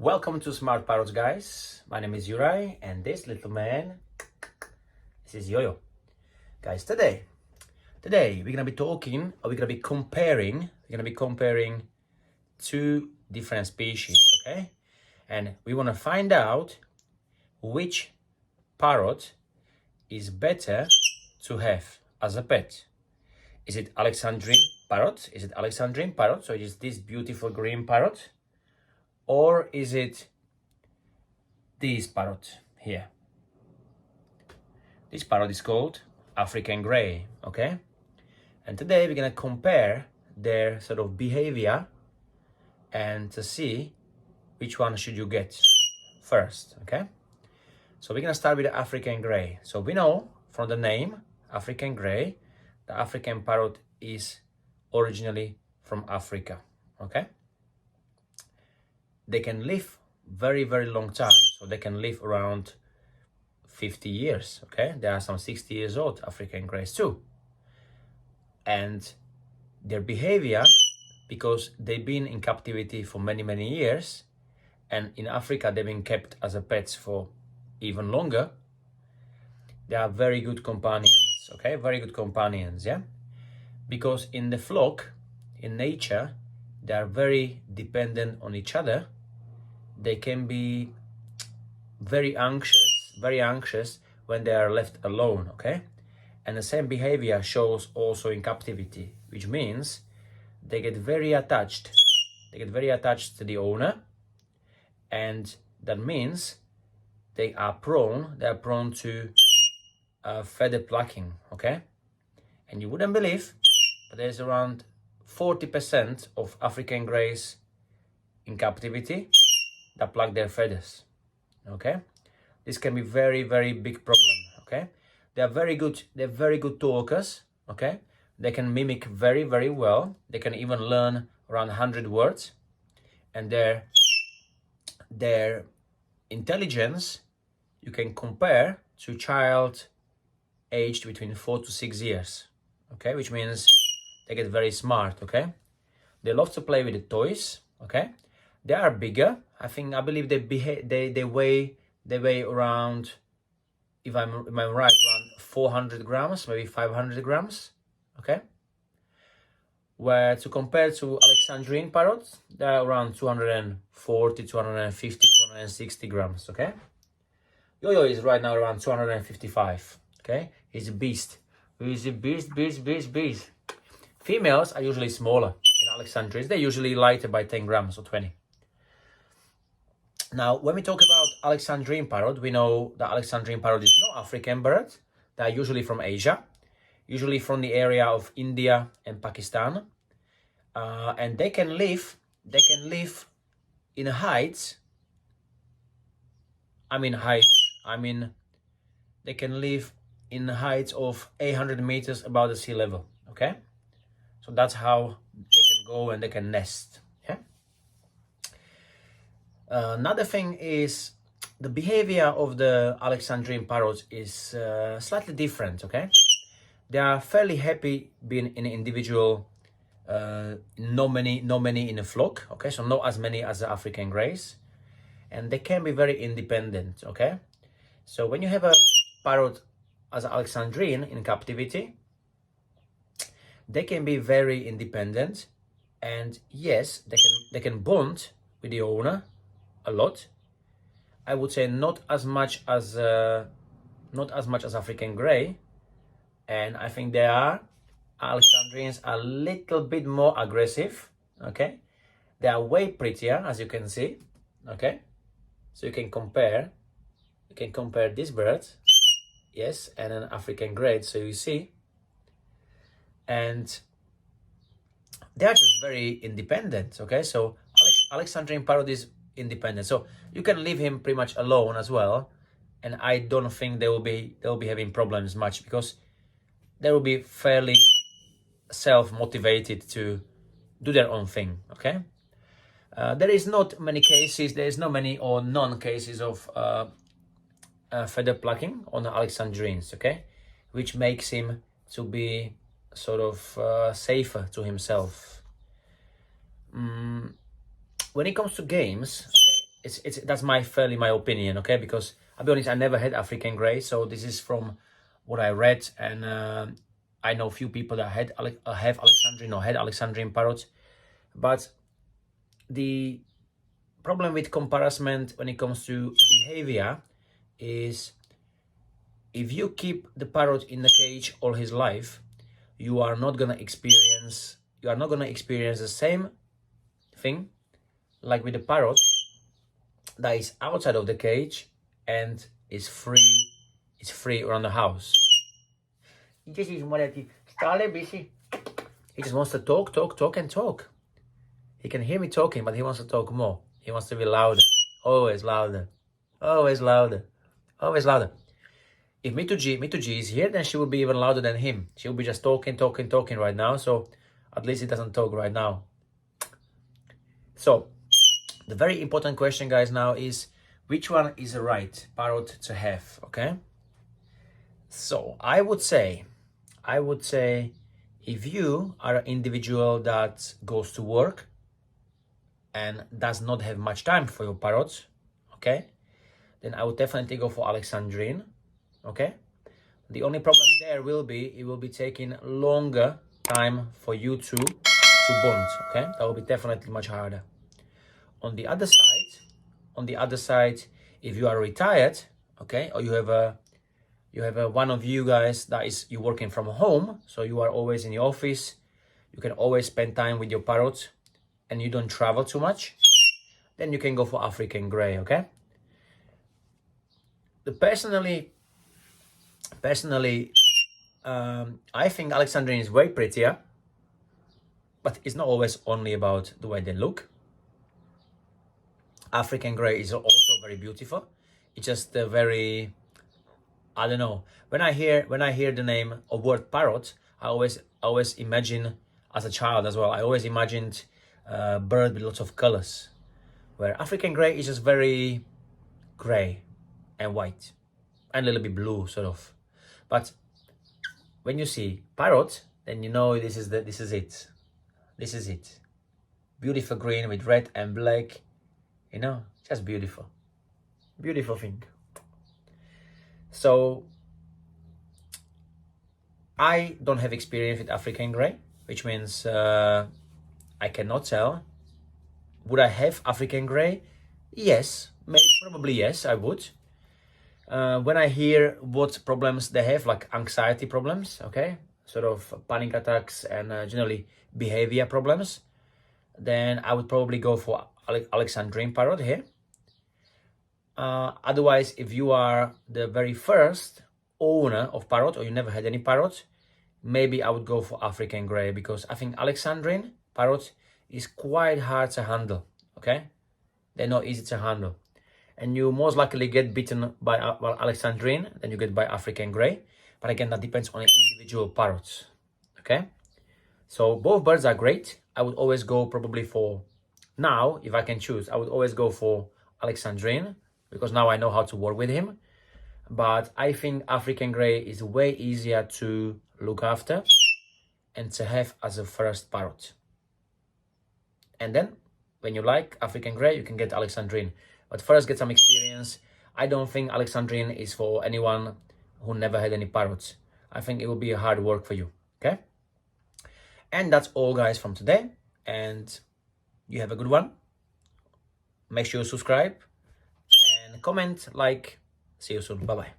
Welcome to Smart Parrots, guys. My name is Juraj, and this little man, this is Yo-Yo. Guys, today we're gonna be talking, or we're gonna be comparing two different species, okay? And we wanna find out which parrot is better to have as a pet. Is it Alexandrine parrot? So it is this beautiful green parrot? Or is it this parrot here? This parrot is called African grey, okay? And today we're gonna compare their sort of behavior and to see which one should you get first, okay? So we're gonna start with the African grey. So we know from the name African grey, the African parrot is originally from Africa, okay? They can live very, very long time. So they can live around 50 years, okay? There are some 60 years old African greys too. And their behavior, because they've been in captivity for many, many years, and in Africa they've been kept as a pets for even longer, they are very good companions, okay? Very good companions, yeah? Because in the flock, in nature, they are very dependent on each other. They can be very anxious when they are left alone, okay? And the same behavior shows also in captivity, which means they get very attached. They get very attached to the owner, and that means they are prone to feather plucking, okay? And you wouldn't believe, but there's around 40% of African greys in captivity that pluck their feathers, okay? This can be very, very big problem, okay? They're very good talkers, okay? They can mimic very, very well. They can even learn around 100 words. And their intelligence, you can compare to child aged between 4 to 6 years, okay? Which means they get very smart, okay? They love to play with the toys, okay? They are bigger. I believe they weigh around, if I'm right, around 400 grams, maybe 500 grams, okay? Where to compare to Alexandrine parrots, they're around 240, 250, 260 grams, okay? Yo-Yo is right now around 255, okay? He's a beast. He's a beast. Females are usually smaller in Alexandrines. They're usually lighter by 10 grams or 20. Now, when we talk about Alexandrine parrot, we know that Alexandrine parrot is not African bird. They are usually from Asia, usually from the area of India and Pakistan. And they can live in heights. They can live in heights of 800 meters above the sea level, okay? So that's how they can go and they can nest, yeah? Another thing is the behavior of the Alexandrine parrots is slightly different, okay? They are fairly happy being in an individual, not many in a flock, okay? So not as many as the African greys. And they can be very independent, okay? So when you have a parrot as an Alexandrine in captivity, they can be very independent, and yes, they can bond with the owner a lot. I would say not as much as African grey, and I think Alexandrines are a little bit more aggressive, okay? They are way prettier, as you can see, okay? So you can compare this bird, yes, and an African grey, so you see. And they are just very independent, okay? So Alexandrine parrot is independent, so you can leave him pretty much alone as well, and I don't think they'll be having problems much, because they will be fairly self-motivated to do their own thing, okay? There is not many or none cases of feather plucking on the Alexandrines, okay? Which makes him to be sort of safer to himself. When it comes to games, okay, that's my opinion, okay? Because I'll be honest, I never had African grey, so this is from what I read, and I know a few people that have Alexandrine or had Alexandrine parrots. But the problem with comparison when it comes to behavior is, if you keep the parrot in the cage all his life, you are not gonna experience the same thing like with the parrot that is outside of the cage and is free around the house. He just wants to talk. He can hear me talking, but he wants to talk more. He wants to be louder. Always louder. Always louder. Always louder. If Mituji is here, then she will be even louder than him. She will be just talking right now. So at least he doesn't talk right now. So the very important question, guys, now is, which one is the right parrot to have, okay? So I would say, if you are an individual that goes to work and does not have much time for your parrots, okay, then I would definitely go for Alexandrine, okay? The only problem there will be, it will be taking longer time for you to bond, okay? That will be definitely much harder. On the other side, if you are retired, okay, or you have a one of you guys that is, you working from home, so you are always in the office, you can always spend time with your parrots, and you don't travel too much, then you can go for African grey, okay? Personally, I think Alexandrine is way prettier, but it's not always only about the way they look. African grey is also very beautiful. It's just a very, I don't know. When I hear the name or word parrot, I always imagine, as a child as well, I always imagined a bird with lots of colors. Where African grey is just very grey and white and a little bit blue, sort of. But when you see parrot, then you know this is it. This is it. Beautiful green with red and black. You know, just beautiful. Beautiful thing. So I don't have experience with African grey, which means I cannot tell. Would I have African grey? Yes, probably yes, I would. When I hear what problems they have, like anxiety problems, okay, sort of panic attacks and generally behavior problems, then I would probably go for Alexandrine parrot here. Otherwise, if you are the very first owner of parrot, or you never had any parrot, maybe I would go for African grey, because I think Alexandrine parrot is quite hard to handle, okay? They're not easy to handle. And you most likely get bitten by Alexandrine than you get by African grey. But again, that depends on the individual parrots, okay? So both birds are great. I would always go probably for, now, if I can choose, I would always go for Alexandrine, because now I know how to work with him. But I think African grey is way easier to look after and to have as a first parrot. And then, when you like African grey, you can get Alexandrine. But first, get some experience. I don't think Alexandrine is for anyone who never had any parrots. I think it will be a hard work for you, okay? And that's all, guys, from today. And you have a good one. Make sure you subscribe and comment, like. See you soon. Bye-bye.